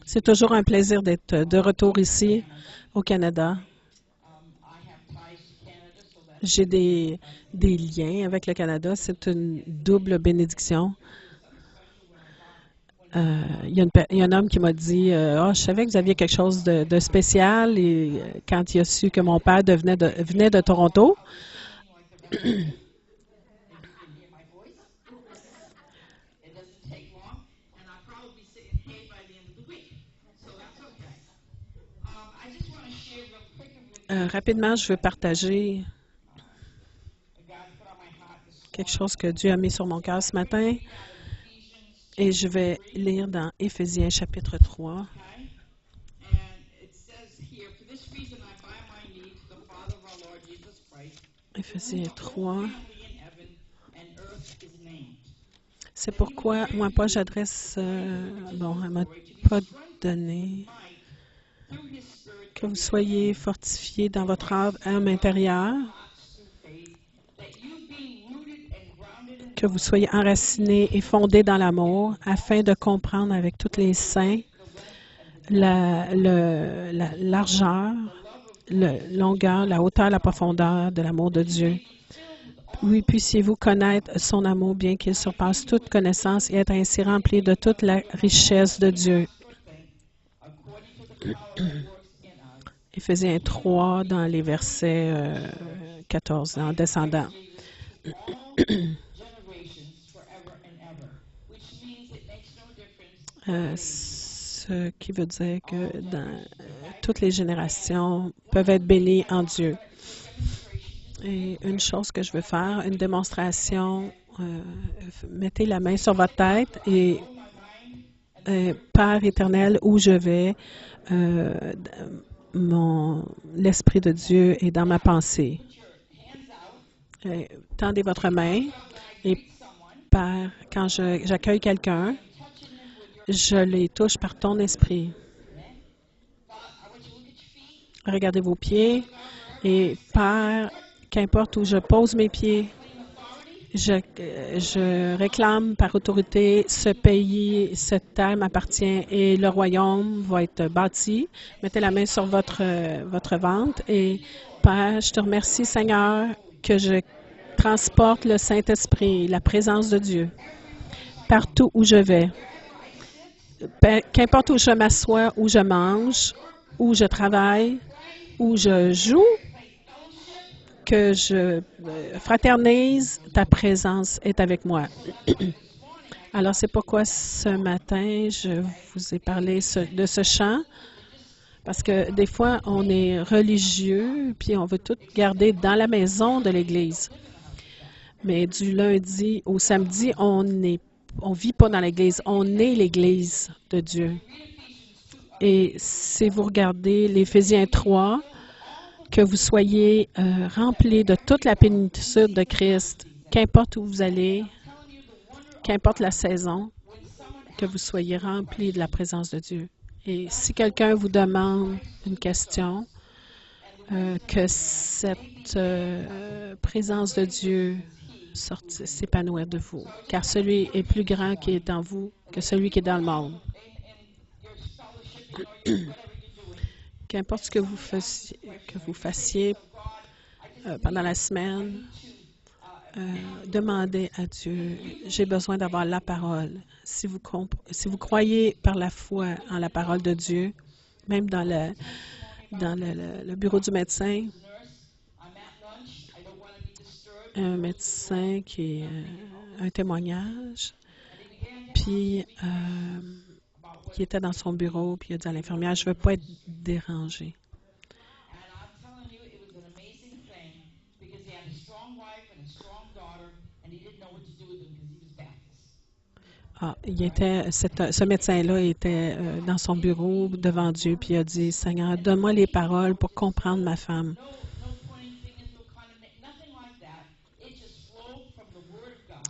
C'est toujours un plaisir d'être de retour ici au Canada. J'ai des liens avec le Canada. C'est une double bénédiction. Il y a un homme qui m'a dit Ah, je savais que vous aviez quelque chose de spécial et quand il a su que mon père venait de Toronto. Rapidement, je veux partager quelque chose que Dieu a mis sur mon cœur ce matin et je vais lire dans Éphésiens chapitre 3. Éphésiens 3. C'est pourquoi, moi, pas, j'adresse, bon, elle m'a pas donné, que vous soyez fortifiés dans votre âme intérieure, que vous soyez enracinés et fondés dans l'amour, afin de comprendre avec tous les saints la largeur, la longueur, la hauteur, la profondeur de l'amour de Dieu. Oui, puissiez-vous connaître son amour, bien qu'il surpasse toute connaissance, et être ainsi rempli de toute la richesse de Dieu. Éphésiens 3, dans les versets 14, en descendant. Ce qui veut dire que dans toutes les générations peuvent être bénies en Dieu. Et une chose que je veux faire, une démonstration, mettez la main sur votre tête et Père éternel, où je vais, l'Esprit de Dieu est dans ma pensée. Tendez votre main et Père, quand j'accueille quelqu'un, je les touche par ton esprit. Regardez vos pieds et Père, qu'importe où je pose mes pieds, je réclame par autorité ce pays, cette terre m'appartient et le royaume va être bâti. Mettez la main sur votre ventre et Père, je te remercie Seigneur que je transporte le Saint-Esprit, la présence de Dieu, partout où je vais. Qu'importe où je m'assois, où je mange, où je travaille, où je joue, que je fraternise, ta présence est avec moi. Alors, c'est pourquoi ce matin, je vous ai parlé de ce chant, parce que des fois, on est religieux, puis on veut tout garder dans la maison de l'Église. Mais du lundi au samedi, on vit pas dans l'Église, on est l'Église de Dieu. Et si vous regardez l'Éphésiens 3, que vous soyez remplis de toute la plénitude de Christ, qu'importe où vous allez, qu'importe la saison, que vous soyez remplis de la présence de Dieu. Et si quelqu'un vous demande une question, que cette présence de Dieu s'épanouir de vous, car celui est plus grand qui est en vous que celui qui est dans le monde. Qu'importe ce que vous fassiez pendant la semaine, demandez à Dieu, j'ai besoin d'avoir la parole. Si vous croyez par la foi en la parole de Dieu, même dans le bureau du médecin, un médecin qui est un témoignage, puis qui était dans son bureau, puis il a dit à l'infirmière, je ne veux pas être dérangé. Ce médecin-là était dans son bureau devant Dieu, puis il a dit, Seigneur, donne-moi les paroles pour comprendre ma femme.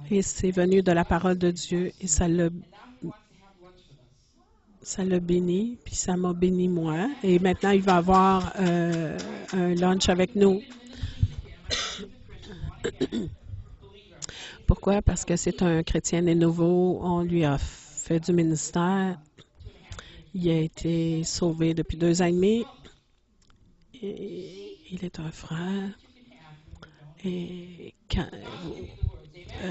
Et c'est venu de la parole de Dieu et ça l'a béni, puis ça m'a béni moi. Et maintenant, il va avoir un lunch avec nous. Pourquoi? Parce que c'est un chrétien né nouveau. On lui a fait du ministère Il a été sauvé depuis 2 ans et demi. Et il est un frère. Et quand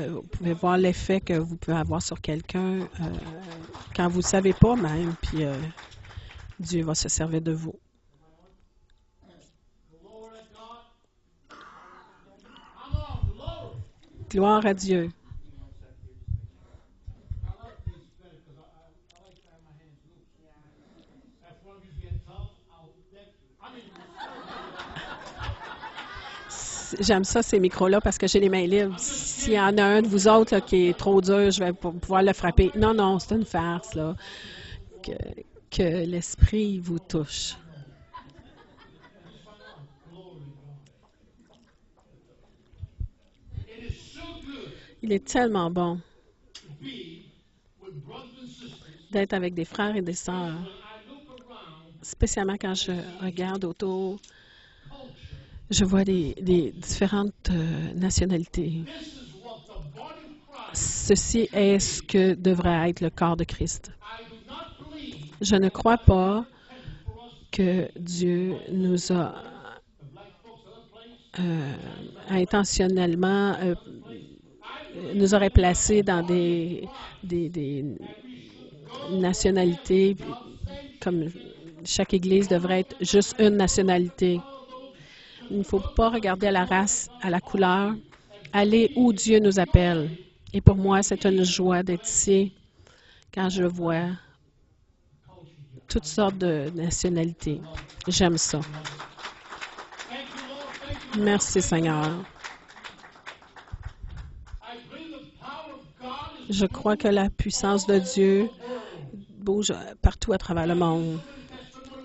vous pouvez voir l'effet que vous pouvez avoir sur quelqu'un quand vous ne savez pas même, puis Dieu va se servir de vous. Gloire à Dieu. J'aime ça, ces micros-là, parce que j'ai les mains libres. S'il y en a un de vous autres là, qui est trop dur, je vais pouvoir le frapper. Non, non, c'est une farce, là. Que l'Esprit vous touche. Il est tellement bon d'être avec des frères et des sœurs, spécialement quand je regarde autour. Je vois des différentes nationalités. Ceci est ce que devrait être le corps de Christ. Je ne crois pas que Dieu nous a intentionnellement nous aurait placés dans des nationalités, comme chaque Église devrait être juste une nationalité. Il ne faut pas regarder à la race, à la couleur, aller où Dieu nous appelle. Et pour moi, c'est une joie d'être ici quand je vois toutes sortes de nationalités. J'aime ça. Merci, Seigneur. Je crois que la puissance de Dieu bouge partout à travers le monde.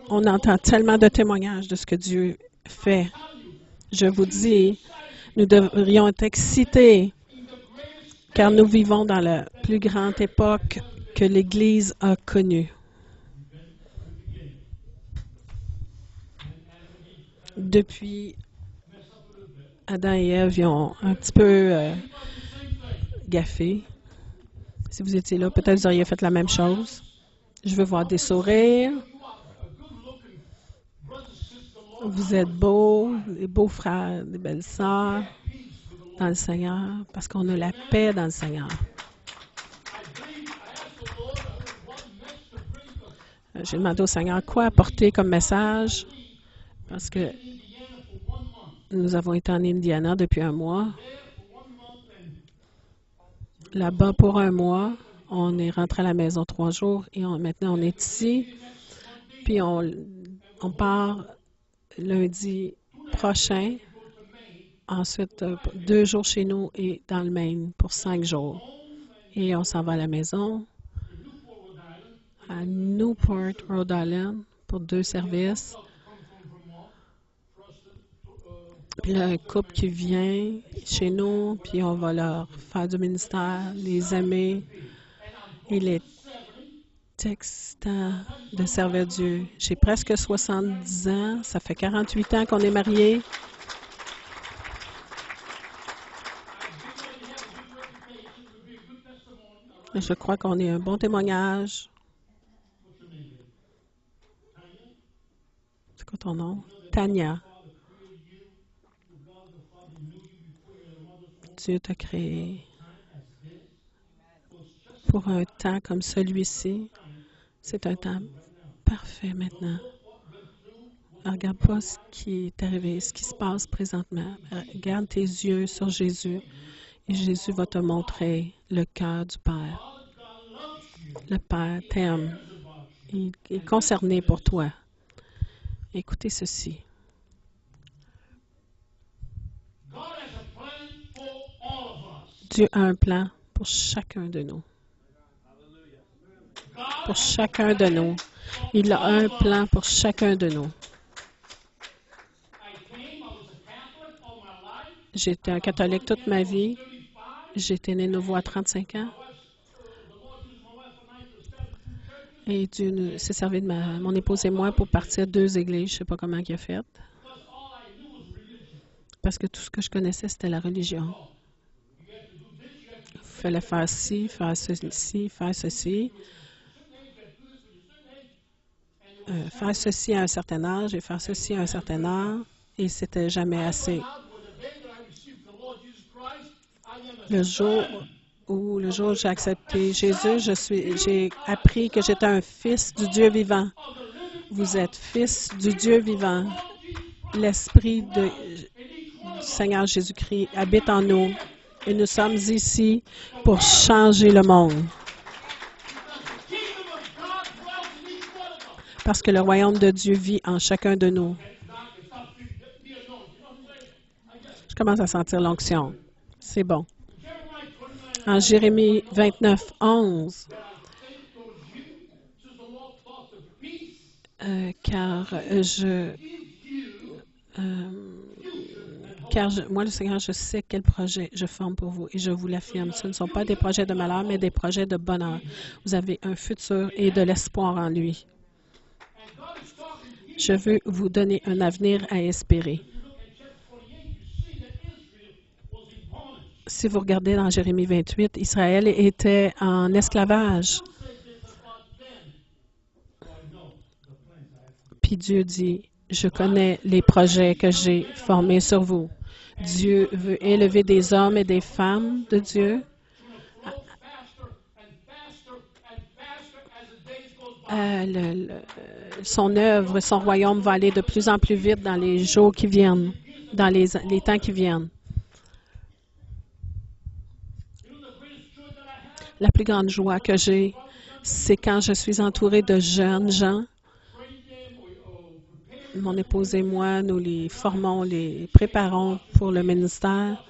On entend tellement de témoignages de ce que Dieu fait. Je vous dis, nous devrions être excités car nous vivons dans la plus grande époque que l'Église a connue. Depuis Adam et Ève, ils ont un petit peu gaffé. Si vous étiez là, peut-être vous auriez fait la même chose. Je veux voir des sourires. Vous êtes beaux, des beaux frères, des belles sœurs dans le Seigneur, parce qu'on a la paix dans le Seigneur. J'ai demandé au Seigneur quoi apporter comme message, parce que nous avons été en Indiana depuis 1 mois. Là-bas pour 1 mois. On est rentré à la maison 3 jours et maintenant on est ici. Puis on part lundi prochain. Ensuite, 2 jours chez nous et dans le Maine pour 5 jours. Et on s'en va à la maison à Newport, Rhode Island pour 2 services. Puis là, un couple qui vient chez nous, puis on va leur faire du ministère, les aimer. Il est excitant de servir Dieu. J'ai presque 70 ans. Ça fait 48 ans qu'on est mariés. Je crois qu'on est un bon témoignage. C'est quoi ton nom? Tania. Dieu t'a créé pour un temps comme celui-ci. C'est un temps parfait maintenant. Ne regarde pas ce qui est arrivé, ce qui se passe présentement. Garde tes yeux sur Jésus et Jésus va te montrer le cœur du Père. Le Père t'aime. Il est concerné pour toi. Écoutez ceci. Dieu a un plan pour chacun de nous. Pour chacun de nous. Il a un plan pour chacun de nous. J'étais un catholique toute ma vie. J'ai été né nouveau à 35 ans. Et Dieu s'est servi de mon épouse et moi pour partir 2 églises. Je ne sais pas comment il a fait. Parce que tout ce que je connaissais, c'était la religion. Il fallait faire ci, faire ceci, faire ceci. faire ceci à un certain âge et faire ceci à un certain âge, et c'était jamais assez. Le jour où j'ai accepté Jésus, j'ai appris que j'étais un fils du Dieu vivant. Vous êtes fils du Dieu vivant. L'Esprit du Seigneur Jésus-Christ habite en nous et nous sommes ici pour changer le monde. Parce que le royaume de Dieu vit en chacun de nous. Je commence à sentir l'onction. C'est bon. En Jérémie 29, 11, moi, le Seigneur, je sais quel projet je forme pour vous et je vous l'affirme. Ce ne sont pas des projets de malheur, mais des projets de bonheur. Vous avez un futur et de l'espoir en lui. Je veux vous donner un avenir à espérer. Si vous regardez dans Jérémie 28, Israël était en esclavage. Puis Dieu dit, je connais les projets que j'ai formés sur vous. Dieu veut élever des hommes et des femmes de Dieu son œuvre, son royaume va aller de plus en plus vite dans les jours qui viennent, dans les temps qui viennent. La plus grande joie que j'ai, c'est quand je suis entourée de jeunes gens. Mon épouse et moi, nous les formons, les préparons pour le ministère.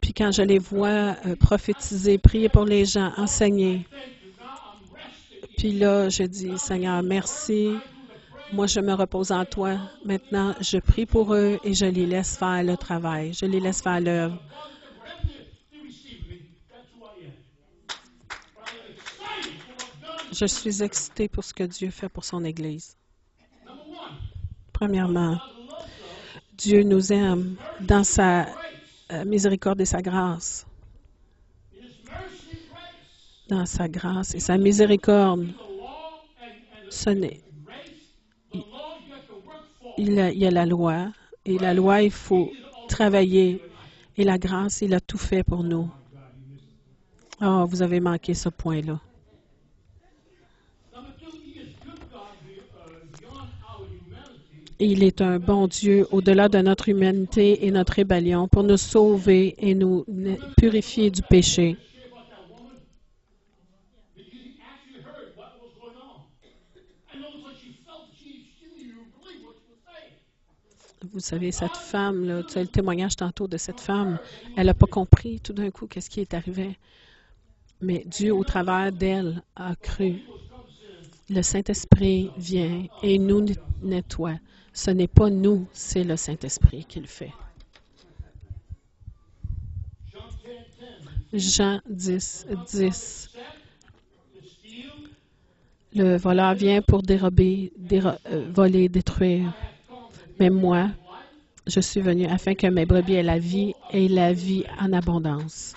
Puis quand je les vois prophétiser, prier pour les gens, enseigner. Puis là, je dis, Seigneur, merci. Moi, je me repose en toi. Maintenant, je prie pour eux et je les laisse faire le travail. Je les laisse faire l'œuvre. Je suis excitée pour ce que Dieu fait pour son Église. Premièrement, Dieu nous aime dans sa miséricorde et sa grâce. Dans sa grâce et sa miséricorde, il y a la loi, et la loi, il faut travailler, et la grâce, il a tout fait pour nous. Oh, vous avez manqué ce point-là. Il est un bon Dieu au-delà de notre humanité et notre rébellion pour nous sauver et nous purifier du péché. Vous savez, cette femme, là, tu as le témoignage tantôt de cette femme, elle n'a pas compris tout d'un coup qu'est-ce qui est arrivé. Mais Dieu, au travers d'elle, a cru. Le Saint-Esprit vient et nous nettoie. Ce n'est pas nous, c'est le Saint-Esprit qui le fait. Jean 10, 10. Le voleur vient pour dérober, voler, détruire. Mais moi, je suis venu afin que mes brebis aient la vie et la vie en abondance.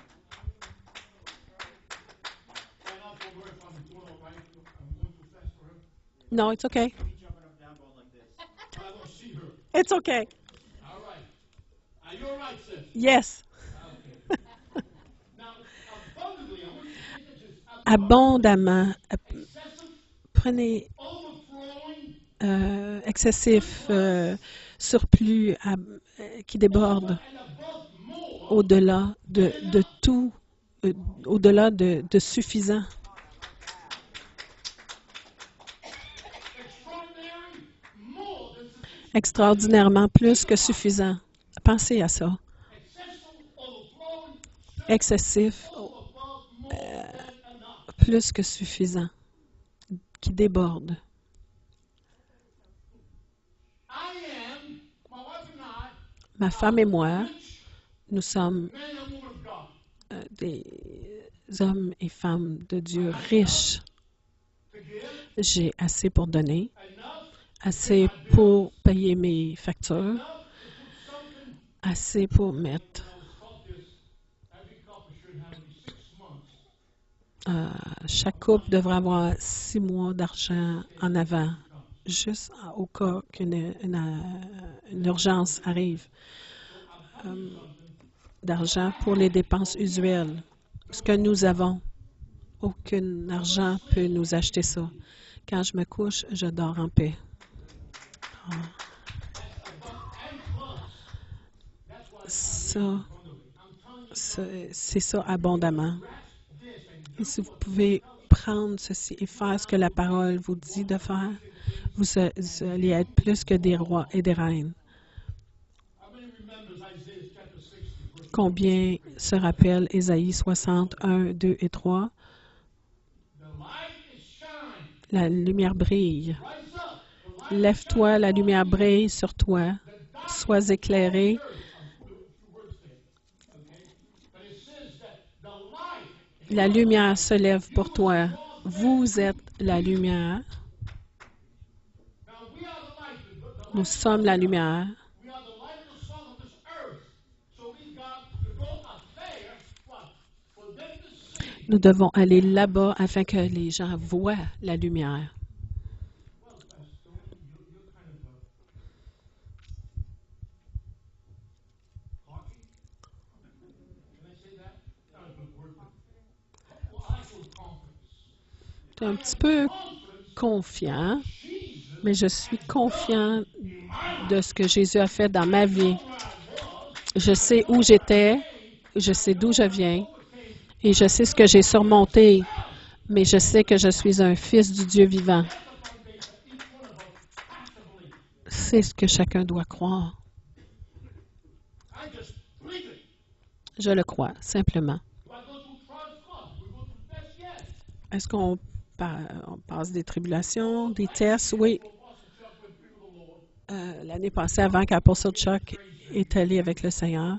No, it's okay. It's okay. Yes. Abondamment. Prenez excessif, surplus qui déborde au-delà de tout, au-delà de suffisant. Extraordinairement plus que suffisant. Pensez à ça. Excessif, plus que suffisant, qui déborde. Ma femme et moi, nous sommes des hommes et femmes de Dieu riches. J'ai assez pour donner, assez pour payer mes factures, assez pour mettre chaque couple devrait avoir 6 mois d'argent en avant juste au cas qu'une urgence arrive. D'argent pour les dépenses usuelles. Ce que nous avons, aucun argent peut nous acheter ça. Quand je me couche, je dors en paix. Ah. Ça, c'est ça abondamment. Et si vous pouvez prendre ceci et faire ce que la parole vous dit de faire, vous allez être plus que des rois et des reines. Combien se rappellent Ésaïe 60, 1, 2 et 3? La lumière brille. Lève-toi, la lumière brille sur toi. Sois éclairé. La lumière se lève pour toi. Vous êtes la lumière. Nous sommes la lumière. Nous devons aller là-bas afin que les gens voient la lumière. Je suis un petit peu confiant, mais je suis confiant de ce que Jésus a fait dans ma vie. Je sais où j'étais, je sais d'où je viens, et je sais ce que j'ai surmonté, mais je sais que je suis un fils du Dieu vivant. C'est ce que chacun doit croire. Je le crois, simplement. Est-ce qu'on passe des tribulations, des tests? Oui. L'année passée, avant qu'Apostle Chuck est allé avec le Seigneur,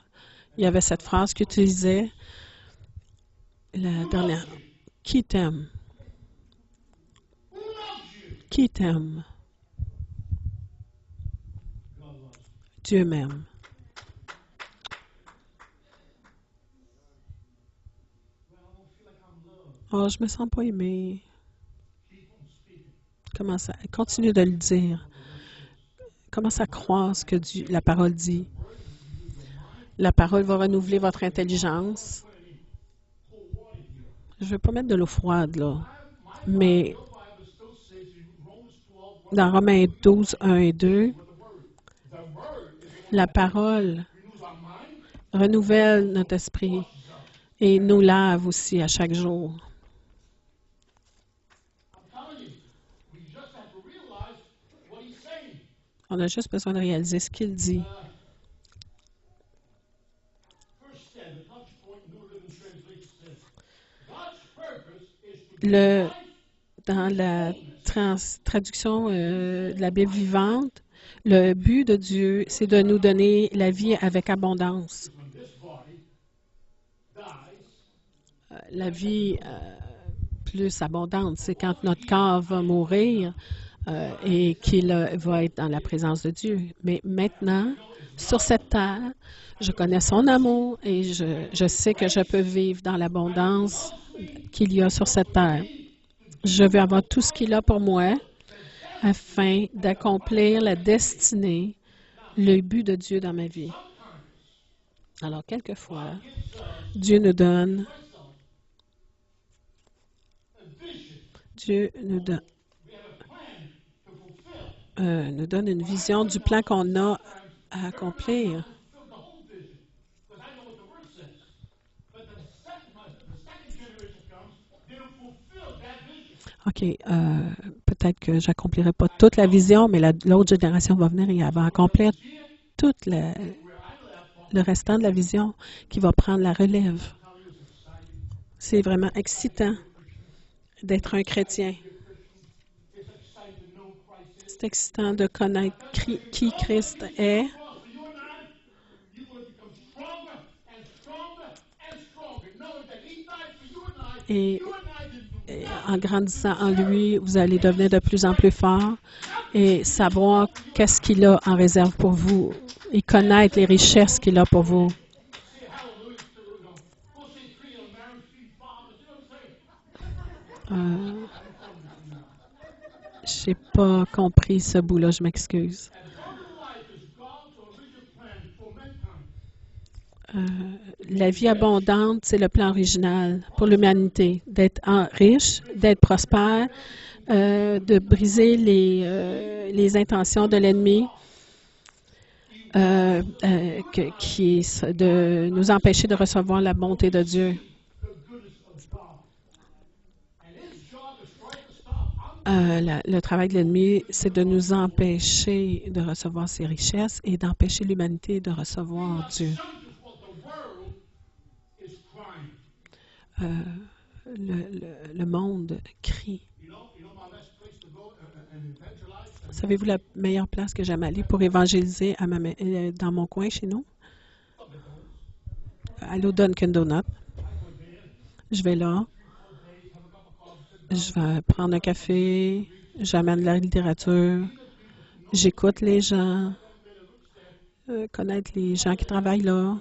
il y avait cette phrase qu'il utilisait, la dernière. Qui t'aime? Qui t'aime? Dieu m'aime. Oh, je me sens pas aimé. Commence à continue de le dire. Commence à croire ce que la parole dit. La parole va renouveler votre intelligence. Je ne veux pas mettre de l'eau froide, là. Mais dans Romains 12, 1 et 2, la parole renouvelle notre esprit et nous lave aussi à chaque jour. On a juste besoin de réaliser ce qu'il dit. Dans la traduction de la Bible vivante, le but de Dieu, c'est de nous donner la vie avec abondance. La vie plus abondante, c'est quand notre corps va mourir et qu'il va être dans la présence de Dieu. Mais maintenant, sur cette terre, je connais son amour et je sais que je peux vivre dans l'abondance qu'il y a sur cette terre. Je veux avoir tout ce qu'il a pour moi afin d'accomplir la destinée, le but de Dieu dans ma vie. Alors, quelquefois, Dieu nous donne une vision du plan qu'on a à accomplir. OK, peut-être que je n'accomplirai pas toute la vision, mais l'autre génération va venir et elle va accomplir tout le restant de la vision qui va prendre la relève. C'est vraiment excitant d'être un chrétien. C'est excitant de connaître qui Christ est. Et en grandissant en lui, vous allez devenir de plus en plus fort et savoir qu'est-ce qu'il a en réserve pour vous et connaître les richesses qu'il a pour vous. J'ai pas compris ce bout-là, je m'excuse. La vie abondante, c'est le plan original pour l'humanité, d'être riche, d'être prospère, de briser les intentions de l'ennemi, qui est de nous empêcher de recevoir la bonté de Dieu. Le travail de l'ennemi, c'est de nous empêcher de recevoir ses richesses et d'empêcher l'humanité de recevoir Dieu. Le monde crie. Savez-vous la meilleure place que j'aime aller pour évangéliser dans mon coin chez nous? Aller au Dunkin' Donut. Je vais là. Je vais prendre un café. J'amène de la littérature. J'écoute les gens. Connaître les gens qui travaillent là.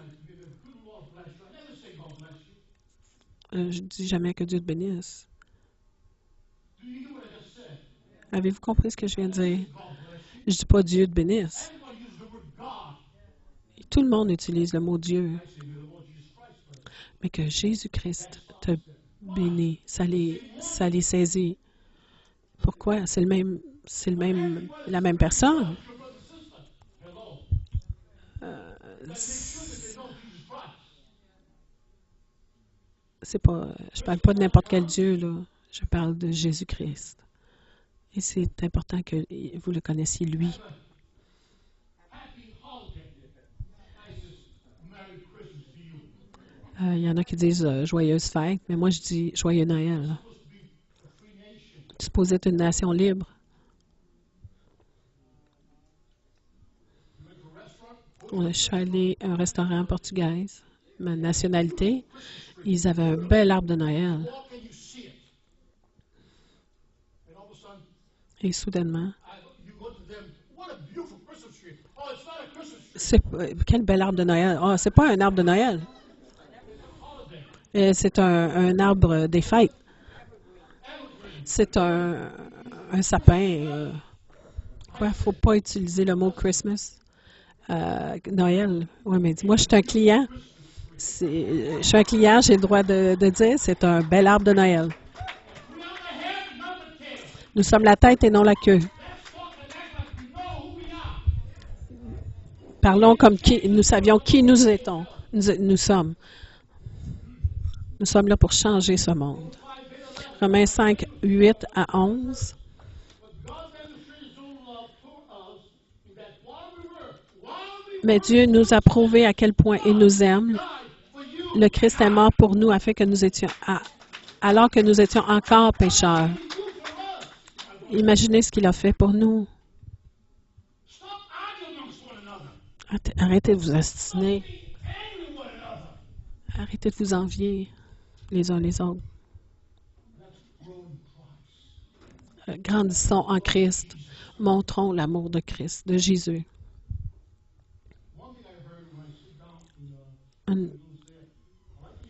Je dis jamais que Dieu te bénisse. Avez-vous compris ce que je viens de dire? Je dis pas Dieu te bénisse. Tout le monde utilise le mot Dieu. Mais que Jésus-Christ te bénit, ça les saisit. Pourquoi? C'est la même personne. Je parle pas de n'importe quel Dieu, là. Je parle de Jésus-Christ. Et c'est important que vous le connaissiez, lui. Il y en a qui disent joyeuse fête, mais moi je dis joyeux Noël. Tu es supposé être une nation libre. Je suis allé à un restaurant portugais, ma nationalité. Ils avaient un bel arbre de Noël. Et soudainement, quel bel arbre de Noël. Ah, c'est pas un arbre de Noël. C'est un arbre des fêtes. C'est un sapin. Quoi, faut pas utiliser le mot Christmas. Noël. Oui, mais dis-moi, je suis un client. Je suis un client, j'ai le droit de dire, c'est un bel arbre de Noël. Nous sommes la tête et non la queue. Parlons comme nous savions qui nous étions. Nous sommes. Nous sommes là pour changer ce monde. Romains 5, 8 à 11. Mais Dieu nous a prouvé à quel point il nous aime. Le Christ est mort pour nous afin que nous étions, alors que nous étions encore pécheurs. Imaginez ce qu'il a fait pour nous. Arrêtez de vous ostiner. Arrêtez de vous envier les uns les autres. Grandissons en Christ. Montrons l'amour de Christ, de Jésus.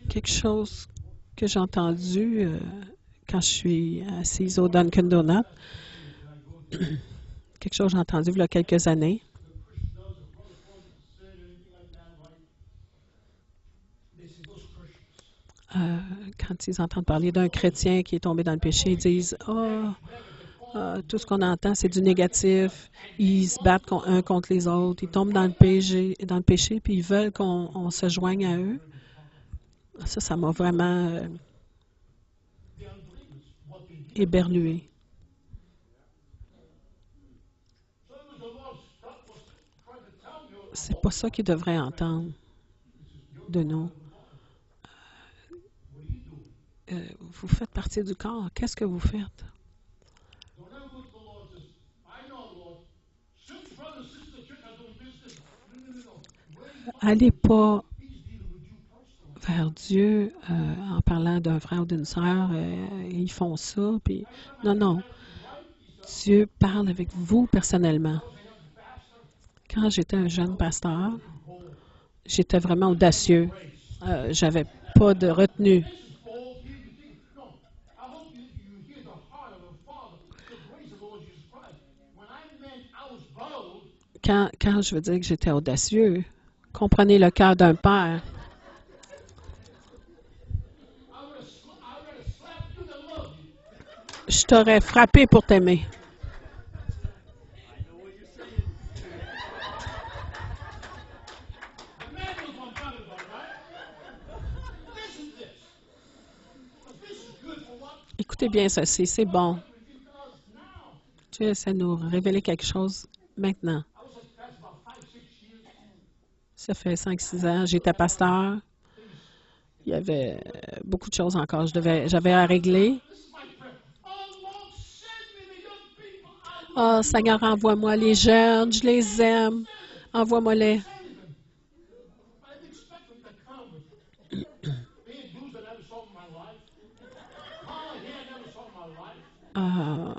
Quelque chose que j'ai entendu quand je suis assise au Dunkin' Donut, quelque chose que j'ai entendu il y a quelques années. Quand ils entendent parler d'un chrétien qui est tombé dans le péché, ils disent « tout ce qu'on entend, c'est du négatif. Ils se battent un contre les autres. Ils tombent dans le péché, puis ils veulent qu'on se joigne à eux. » Ça m'a vraiment éberlué. C'est pas ça qu'ils devraient entendre de nous. Vous faites partie du corps. Qu'est-ce que vous faites? Allez pas vers Dieu en parlant d'un frère ou d'une sœur. Ils font ça. Puis non. Dieu parle avec vous personnellement. Quand j'étais un jeune pasteur, j'étais vraiment audacieux. J'avais pas de retenue. Quand je veux dire que j'étais audacieux, comprenez le cœur d'un père. Je t'aurais frappé pour t'aimer. Écoutez bien ceci, c'est bon. Dieu essaie de nous révéler quelque chose maintenant. Ça fait 5-6 ans, j'étais pasteur. Il y avait beaucoup de choses encore. J'avais à régler. Oh, Seigneur, envoie-moi les jeunes, je les aime. Envoie-moi-les. Ah,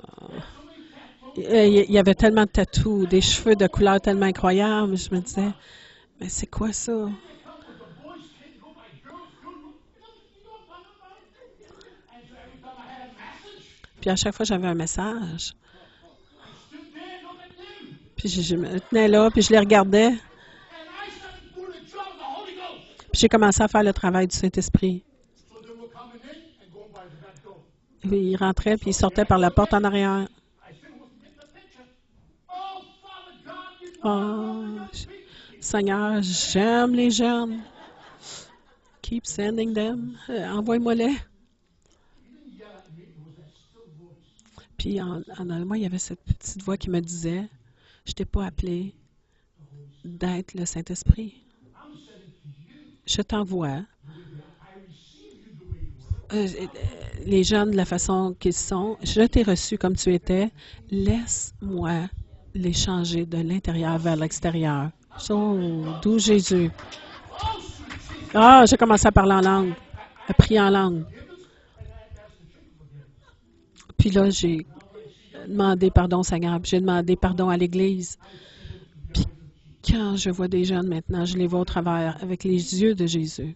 il y avait tellement de tatous, des cheveux de couleur tellement incroyable. Je me disais, mais c'est quoi ça? Puis à chaque fois, j'avais un message. Puis je me tenais là, puis je les regardais. Puis j'ai commencé à faire le travail du Saint-Esprit. Puis il rentrait, puis il sortait par la porte en arrière. Oh, Seigneur, j'aime les jeunes. Keep sending them. Envoie-moi-les. Puis en moi, il y avait cette petite voix qui me disait, je t'ai pas appelé d'être le Saint-Esprit. Je t'envoie. Les jeunes de la façon qu'ils sont, je t'ai reçu comme tu étais. Laisse-moi les changer de l'intérieur vers l'extérieur. Oh, d'où Jésus. Ah, j'ai commencé à parler en langue, à prier en langue. Puis là, j'ai demandé pardon, Seigneur. Puis j'ai demandé pardon à l'Église. Puis quand je vois des jeunes maintenant, je les vois au travers avec les yeux de Jésus.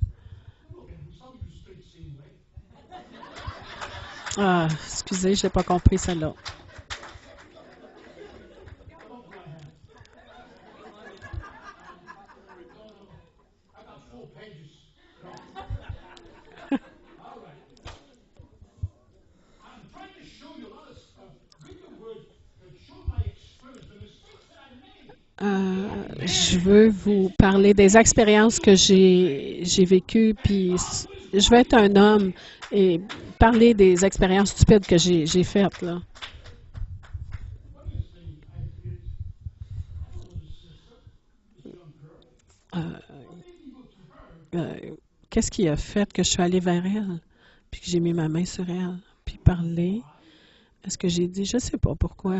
Ah, excusez, je n'ai pas compris celle-là. Je veux vous parler des expériences que j'ai vécues, puis je vais être un homme et parler des expériences stupides que j'ai faites, là. Qu'est-ce qui a fait que je suis allée vers elle, puis que j'ai mis ma main sur elle, puis parler? Est-ce que j'ai dit? Je ne sais pas pourquoi.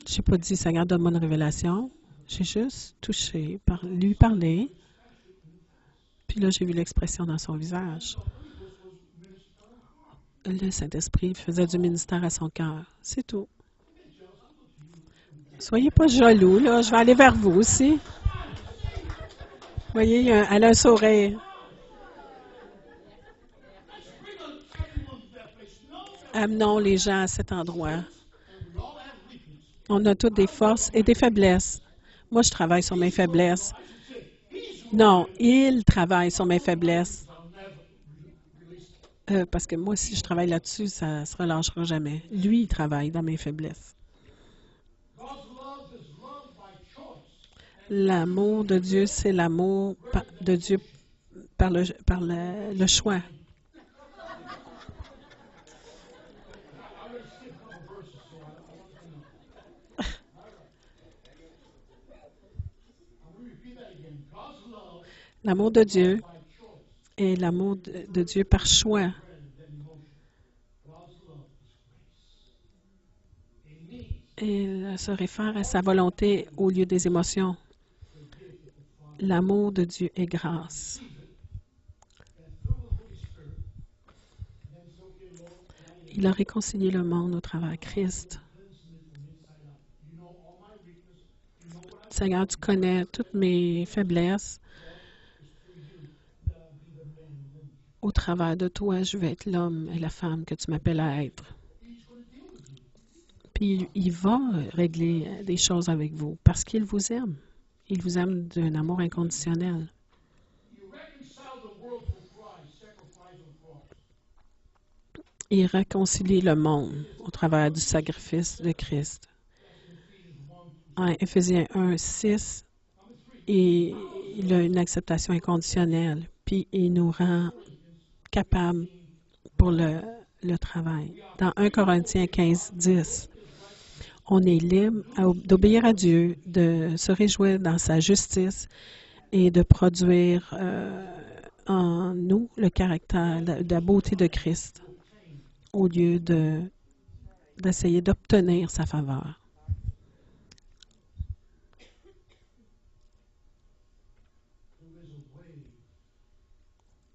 Je n'ai pas dit, Seigneur, donne-moi une révélation. J'ai juste touché, lui parler, puis là, j'ai vu l'expression dans son visage. Le Saint-Esprit faisait du ministère à son cœur. C'est tout. Soyez pas jaloux, là. Je vais aller vers vous aussi. Vous voyez, elle a un sourire. Amenons les gens à cet endroit. On a toutes des forces et des faiblesses. Moi, je travaille sur mes faiblesses. Non, il travaille sur mes faiblesses. Parce que moi, si je travaille là-dessus, ça ne se relâchera jamais. Lui, il travaille dans mes faiblesses. L'amour de Dieu, c'est l'amour de Dieu par le choix. L'amour de Dieu est l'amour de Dieu par choix. Il se réfère à sa volonté au lieu des émotions. L'amour de Dieu est grâce. Il a réconcilié le monde au travers de Christ. Seigneur, tu connais toutes mes faiblesses. Au travers de toi, je vais être l'homme et la femme que tu m'appelles à être. Puis il va régler des choses avec vous parce qu'il vous aime. Il vous aime d'un amour inconditionnel. Il réconcilie le monde au travers du sacrifice de Christ. En Éphésiens 1, 6, il a une acceptation inconditionnelle, puis il nous rend capables pour le travail. Dans 1 Corinthiens 15, 10, on est libre d'obéir à Dieu, de se réjouir dans sa justice et de produire en nous le caractère, la beauté de Christ, au lieu d'essayer d'obtenir sa faveur.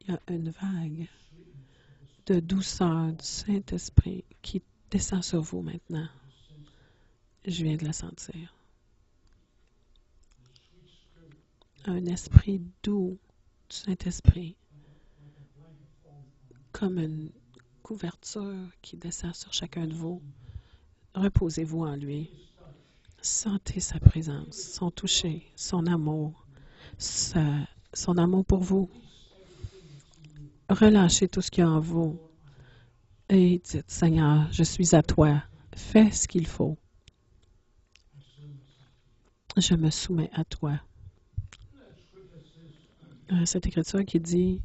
Il y a une vague de douceur du Saint-Esprit qui descend sur vous maintenant. Je viens de la sentir. Un esprit doux du Saint-Esprit, comme une couverture qui descend sur chacun de vous. Reposez-vous en lui. Sentez sa présence, son toucher, son amour, son amour pour vous. Relâchez tout ce qu'il y a en vous et dites, Seigneur, je suis à toi. Fais ce qu'il faut. Je me soumets à toi. Cette écriture qui dit,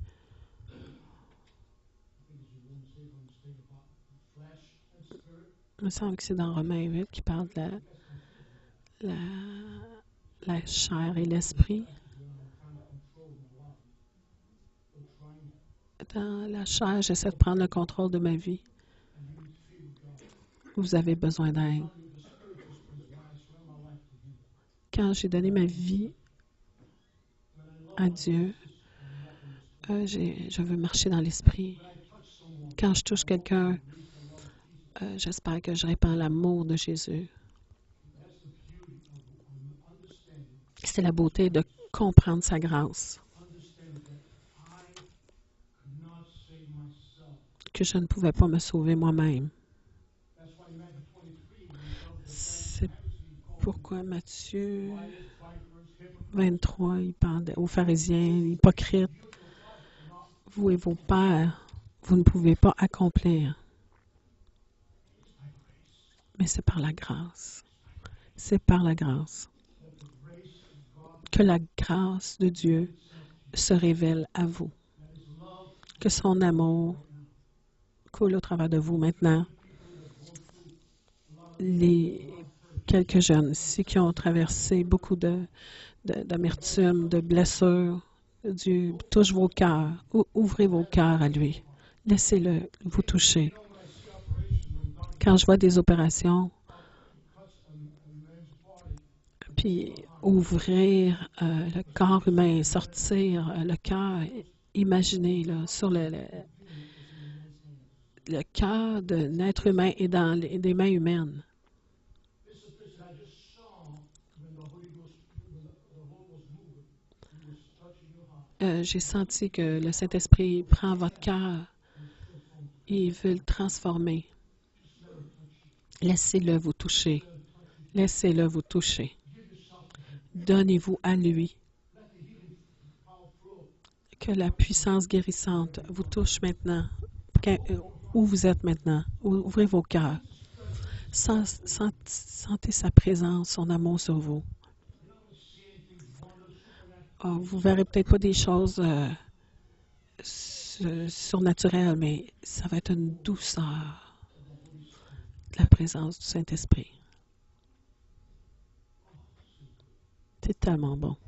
il me semble que c'est dans Romains 8 qui parle de la chair et l'esprit. Dans la chair, j'essaie de prendre le contrôle de ma vie. Vous avez besoin d'aide. Quand j'ai donné ma vie à Dieu, je veux marcher dans l'esprit. Quand je touche quelqu'un, j'espère que je répands l'amour de Jésus. C'est la beauté de comprendre sa grâce. Que je ne pouvais pas me sauver moi-même. C'est pourquoi Matthieu 23, il parle aux pharisiens, hypocrites. Vous et vos pères, vous ne pouvez pas accomplir. Mais c'est par la grâce. C'est par la grâce. Que la grâce de Dieu se révèle à vous. Que son amour coule au travers de vous maintenant. Les quelques jeunes ici qui ont traversé beaucoup d'amertume, de blessures, Dieu touche vos cœurs. Ouvrez vos cœurs à lui. Laissez-le vous toucher. Quand je vois des opérations, puis ouvrir le corps humain, sortir le cœur, imaginez là, sur le cœur d'un être humain est dans des mains humaines. J'ai senti que le Saint-Esprit prend votre cœur et il veut le transformer. Laissez-le vous toucher. Laissez-le vous toucher. Donnez-vous à lui. Que la puissance guérissante vous touche maintenant. Où vous êtes maintenant. Ouvrez vos cœurs. Sentez sa présence, son amour sur vous. Vous ne verrez peut-être pas des choses surnaturelles, mais ça va être une douceur de la présence du Saint-Esprit. C'est tellement bon.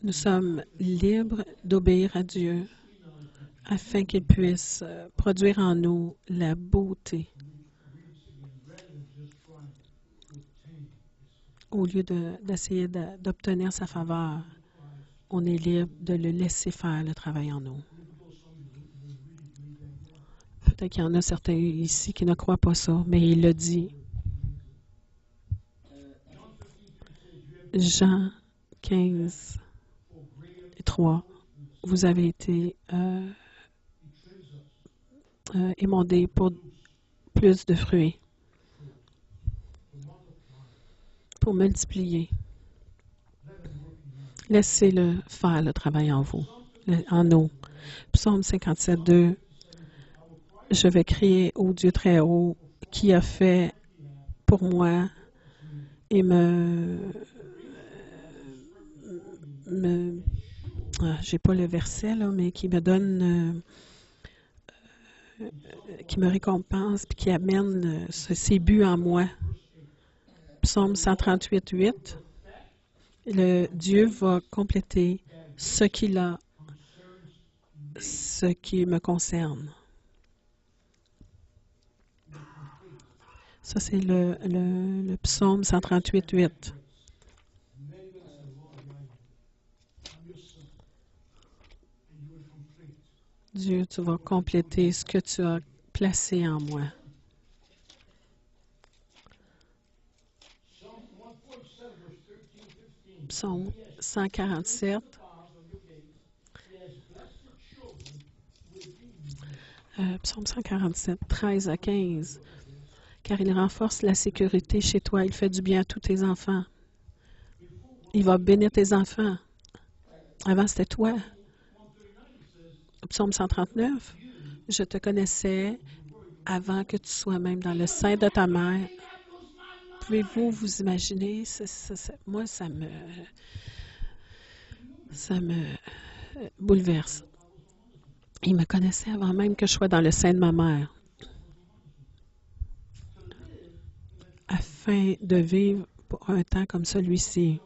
Nous sommes libres d'obéir à Dieu afin qu'il puisse produire en nous la beauté au lieu d'essayer d'obtenir sa faveur. On est libre de le laisser faire le travail en nous. Peut-être qu'il y en a certains ici qui ne croient pas ça, mais il le dit. Jean 15, 3, vous avez été émondé pour plus de fruits, pour multiplier. Laissez-le faire le travail en vous, en nous. Psaume 57, 2. Je vais crier au Dieu très haut qui a fait pour moi et j'ai pas le verset là, mais qui me donne, qui me récompense puis qui amène ses buts en moi. Psaume 138, 8. Le Dieu va compléter ce qu'il a, ce qui me concerne. Ça, c'est le psaume 138, 8. Dieu, tu vas compléter ce que tu as placé en moi. Psaume 147. Psaume 147, 13 à 15. Car il renforce la sécurité chez toi. Il fait du bien à tous tes enfants. Il va bénir tes enfants. Avant, c'était toi. Psaume 139. Je te connaissais avant que tu sois même dans le sein de ta mère. Pouvez-vous vous imaginer? Moi, ça me bouleverse. Il me connaissait avant même que je sois dans le sein de ma mère. Afin de vivre pour un temps comme celui-ci.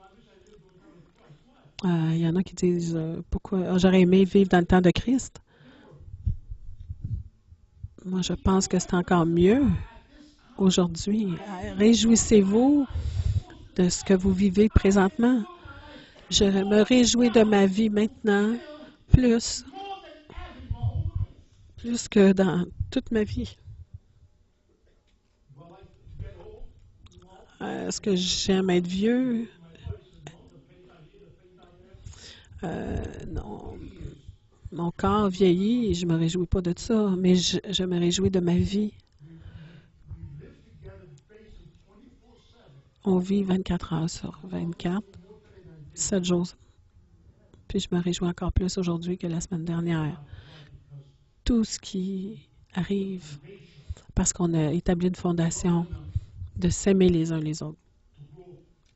Il y en a qui disent pourquoi j'aurais aimé vivre dans le temps de Christ. Moi, je pense que c'est encore mieux aujourd'hui. Réjouissez-vous de ce que vous vivez présentement. Je me réjouis de ma vie maintenant plus que dans toute ma vie. Est-ce que j'aime être vieux? Non. Mon corps vieillit et je ne me réjouis pas de ça, mais je me réjouis de ma vie. On vit 24 heures sur 24, 7 jours. Puis je me réjouis encore plus aujourd'hui que la semaine dernière. Tout ce qui arrive parce qu'on a établi une fondation de s'aimer les uns les autres,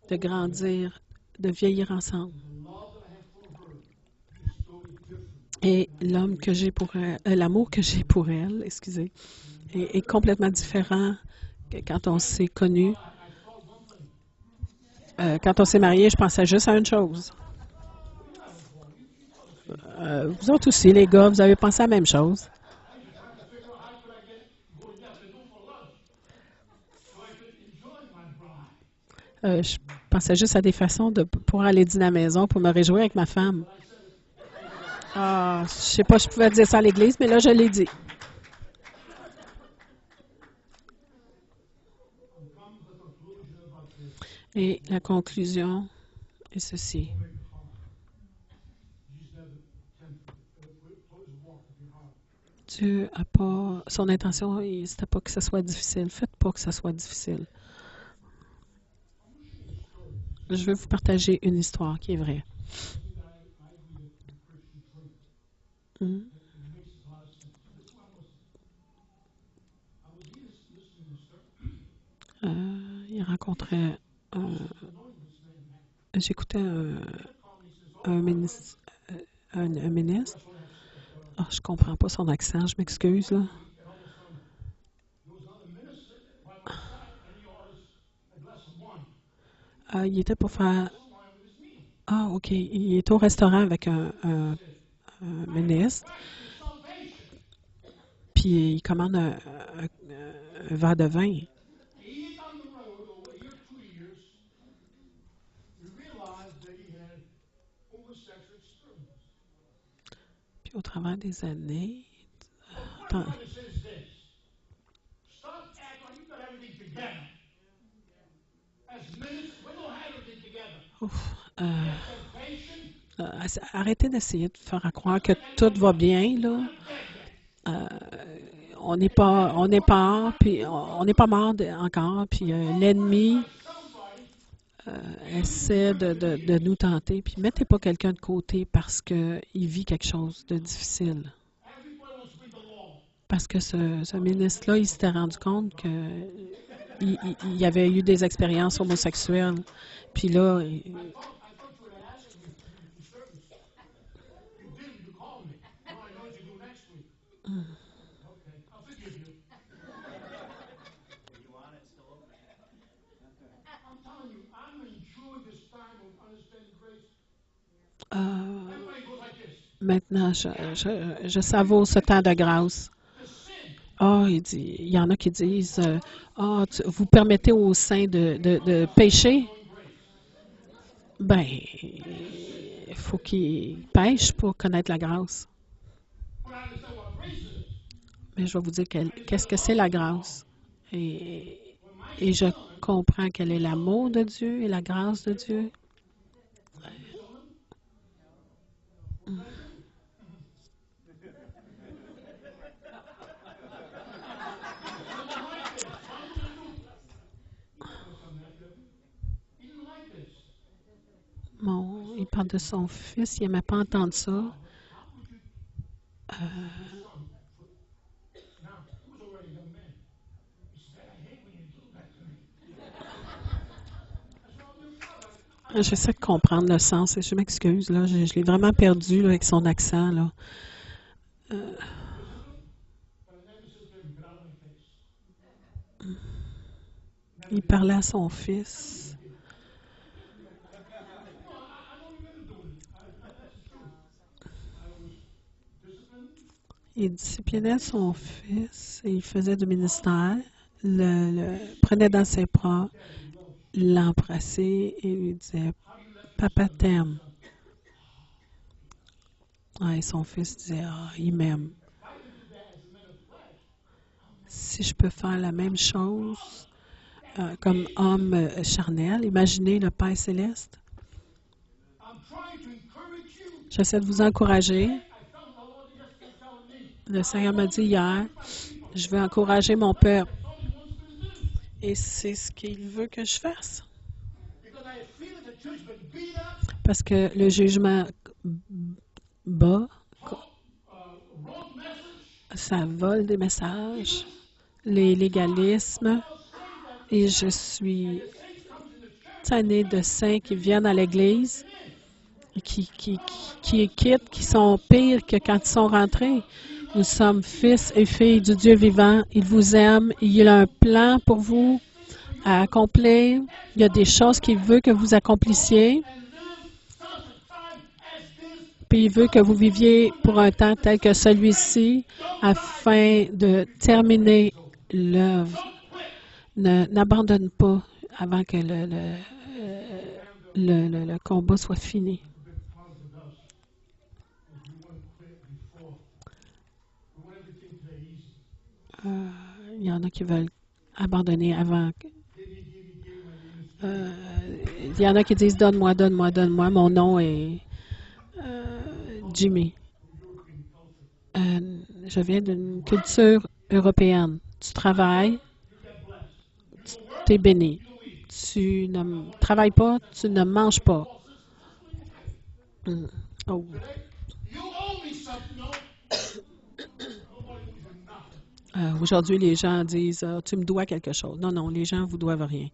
de grandir, de vieillir ensemble. Et l'homme que j'ai pour elle, l'amour que j'ai pour elle, excusez, est complètement différent que quand on s'est connu. Quand on s'est marié, je pensais juste à une chose. Vous autres aussi, les gars, vous avez pensé à la même chose. Je pensais juste à des façons de pouvoir aller dîner à la maison pour me réjouir avec ma femme. Je sais pas si je pouvais dire ça à l'église, mais là, je l'ai dit. Et la conclusion est ceci. Dieu n'a pas... Son intention, c'était pas que ce soit difficile. Faites pas que ce soit difficile. Je vais vous partager une histoire qui est vraie. Il rencontrait j'écoutais un ministre. Un ministre. Je comprends pas son accent, je m'excuse, là. Il était pour faire... OK. Il est au restaurant avec un ministre. Puis il commande un verre de vin. Puis au travers des années... Attends. Arrêtez d'essayer de faire croire que tout va bien, là. Euh, on n'est pas mort encore, puis l'ennemi essaie de nous tenter, puis mettez pas quelqu'un de côté parce qu'il vit quelque chose de difficile. Parce que ce ministre-là, il s'était rendu compte qu'il y avait eu des expériences homosexuelles. Puis là, euh, maintenant, je savoure ce temps de grâce. Ah, il y en a qui disent, vous permettez aux saints de pécher? Ben, il faut qu'ils pêchent pour connaître la grâce. Mais je vais vous dire qu'est-ce que c'est la grâce. Et, et je comprends quel est l'amour de Dieu et la grâce de Dieu. Il parle de son fils, il n'aimait pas entendre ça. J'essaie de comprendre le sens et je m'excuse, là, je l'ai vraiment perdu là, avec son accent. Là. Il parlait à son fils. Il disciplinait son fils et il faisait du ministère, le prenait dans ses bras, l'embrassait et lui disait Papa t'aime. Et son fils disait il m'aime. Si je peux faire la même chose comme homme charnel, imaginez le Père céleste. J'essaie de vous encourager. Le Seigneur m'a dit hier, je vais encourager mon peuple. Et c'est ce qu'il veut que je fasse. Parce que le jugement bas, ça vole des messages, les légalismes, et je suis tannée de saints qui viennent à l'Église et qui quittent, qui sont pires que quand ils sont rentrés. Nous sommes fils et filles du Dieu vivant. Il vous aime. Il a un plan pour vous à accomplir. Il y a des choses qu'il veut que vous accomplissiez. Puis il veut que vous viviez pour un temps tel que celui-ci afin de terminer l'œuvre. N'abandonne pas avant que le combat soit fini. Il y en a qui veulent abandonner avant. Il y en a qui disent donne-moi, donne-moi, donne-moi. Mon nom est Jimmy. Je viens d'une culture européenne. Tu travailles, tu es béni. Tu ne travailles pas, tu ne manges pas. Oh. Aujourd'hui, les gens disent tu me dois quelque chose. Non, non, les gens ne vous doivent rien.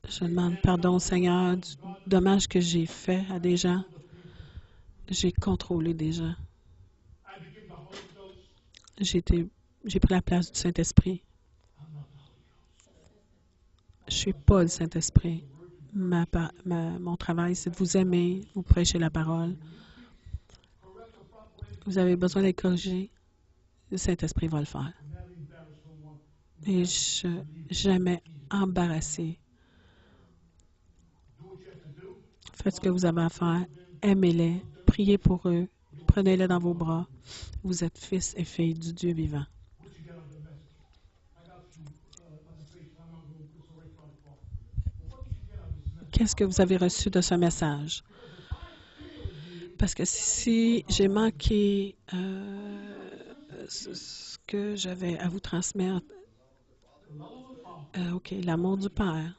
Je demande pardon au Seigneur du dommage que j'ai fait à des gens. J'ai contrôlé des gens. J'ai pris la place du Saint-Esprit. Je ne suis pas le Saint-Esprit. Mon travail, c'est de vous aimer, vous prêcher la parole. Vous avez besoin d'être corrigé. Le Saint-Esprit va le faire. Et je ne jamais embarrassé. Faites ce que vous avez à faire. Aimez-les. Priez Priez pour eux. Prenez-les dans vos bras. Vous êtes fils et filles du Dieu vivant. Qu'est-ce que vous avez reçu de ce message? Parce que si j'ai manqué ce que j'avais à vous transmettre, OK, l'amour du Père.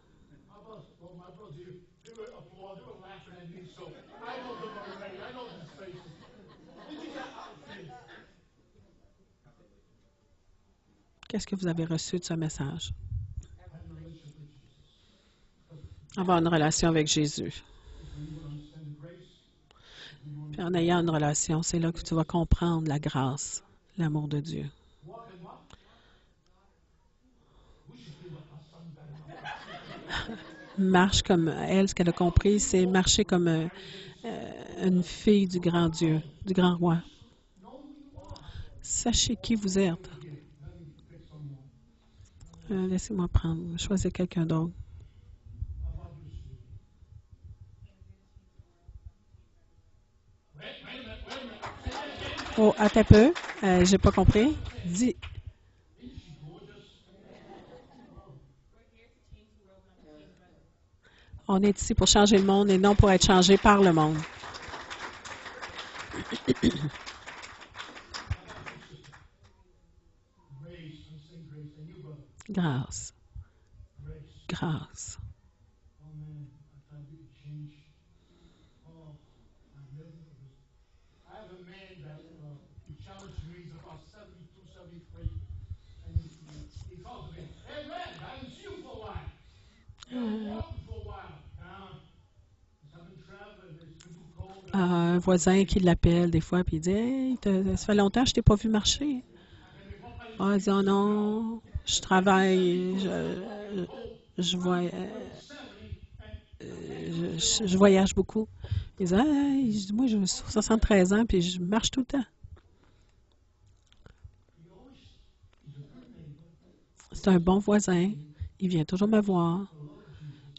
Qu'est-ce que vous avez reçu de ce message? Avoir une relation avec Jésus. Puis en ayant une relation, c'est là que tu vas comprendre la grâce, l'amour de Dieu. Marche comme elle, ce qu'elle a compris, c'est marcher comme une fille du grand Dieu, du grand roi. Sachez qui vous êtes. Laissez-moi choisir quelqu'un d'autre. Oh, attends un peu. J'ai pas compris. Dis. On est ici pour changer le monde et non pour être changé par le monde. Grâce. Grâce. Un voisin qui l'appelle des fois puis il dit hey, ça fait longtemps que je t'ai pas vu marcher. Ah, il dit oh non, je travaille, je voyage beaucoup. Il dit hey, moi j'ai 73 ans puis je marche tout le temps. C'est un bon voisin. Il vient toujours me voir.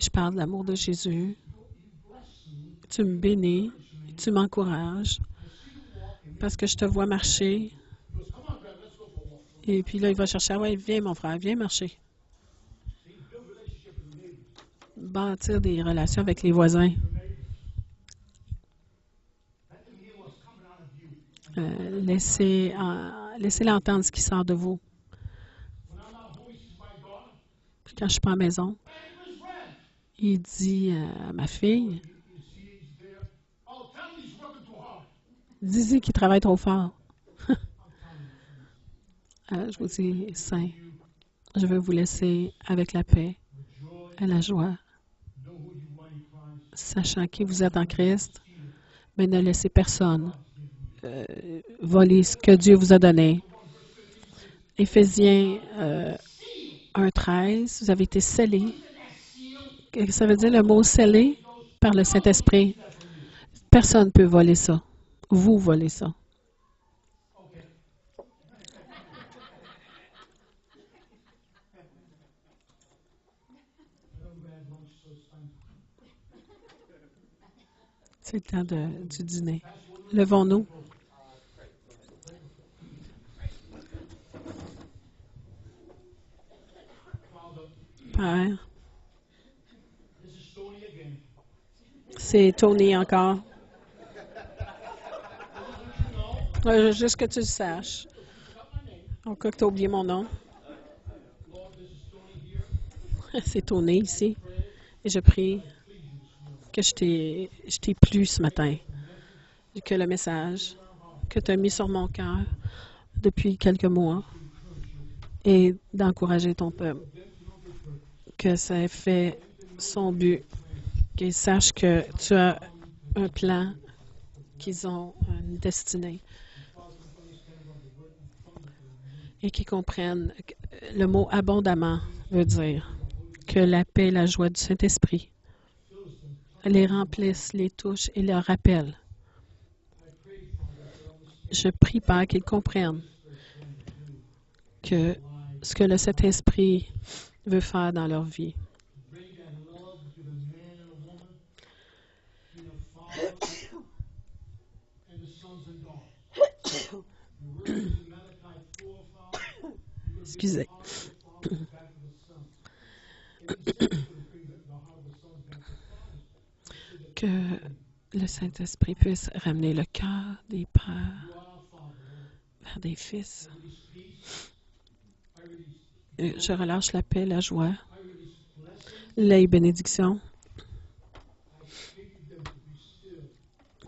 Je parle de l'amour de Jésus. Tu me bénis. Tu m'encourages. Parce que je te vois marcher. Et puis là, il va chercher. Ah ouais, viens mon frère, viens marcher. Bâtir des relations avec les voisins. Laissez-les entendre ce qui sort de vous. Puis quand je suis pas à la maison, il dit à ma fille, dis-y qu'il travaille trop fort. Je vous dis, Saint, je veux vous laisser avec la paix et la joie, sachant qui vous êtes en Christ, mais ne laissez personne voler ce que Dieu vous a donné. Éphésiens 1:13, vous avez été scellés. Ça veut dire le mot scellé par le Saint-Esprit. Personne ne peut voler ça. Vous volez ça. C'est le temps du dîner. Levons-nous. Père, c'est Tony encore. Juste que tu le saches. Au cas que tu as oublié mon nom. C'est Tony ici. Et je prie que je t'ai plu ce matin. Que le message que tu as mis sur mon cœur depuis quelques mois et d'encourager ton peuple. Que ça ait fait son but. Qu'ils sachent que tu as un plan, qu'ils ont une destinée. Et qu'ils comprennent que le mot abondamment veut dire que la paix et la joie du Saint-Esprit les remplissent, les touchent et leur rappellent. Je prie, Père, qu'ils comprennent que ce que le Saint-Esprit veut faire dans leur vie. Excusez. Que le Saint-Esprit puisse ramener le cœur des pères vers des fils. Je relâche la paix, la joie, les bénédictions.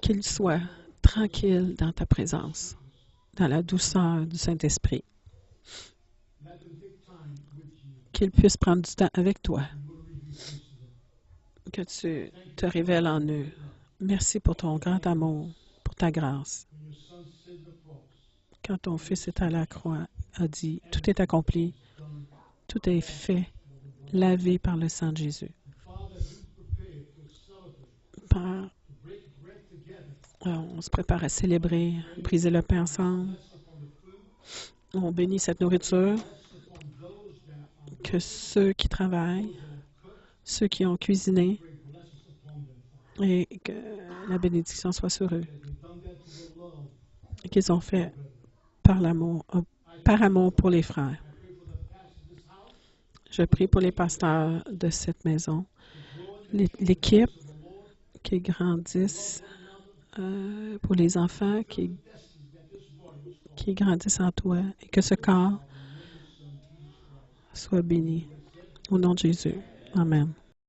Qu'ils soient tranquilles dans ta présence, dans la douceur du Saint-Esprit. Qu'ils puissent prendre du temps avec toi. Que tu te révèles en eux. Merci pour ton grand amour, pour ta grâce. Quand ton Fils est à la croix, a dit, tout est accompli, tout est fait, lavé par le sang de Jésus. Père, on se prépare à célébrer, briser le pain ensemble. On bénit cette nourriture. Que ceux qui travaillent, ceux qui ont cuisiné, et que la bénédiction soit sur eux. Et qu'ils ont fait par amour pour les frères. Je prie pour les pasteurs de cette maison, l'équipe qui grandissent, pour les enfants qui grandissent en toi, et que ce corps soit béni. Au nom de Jésus. Amen.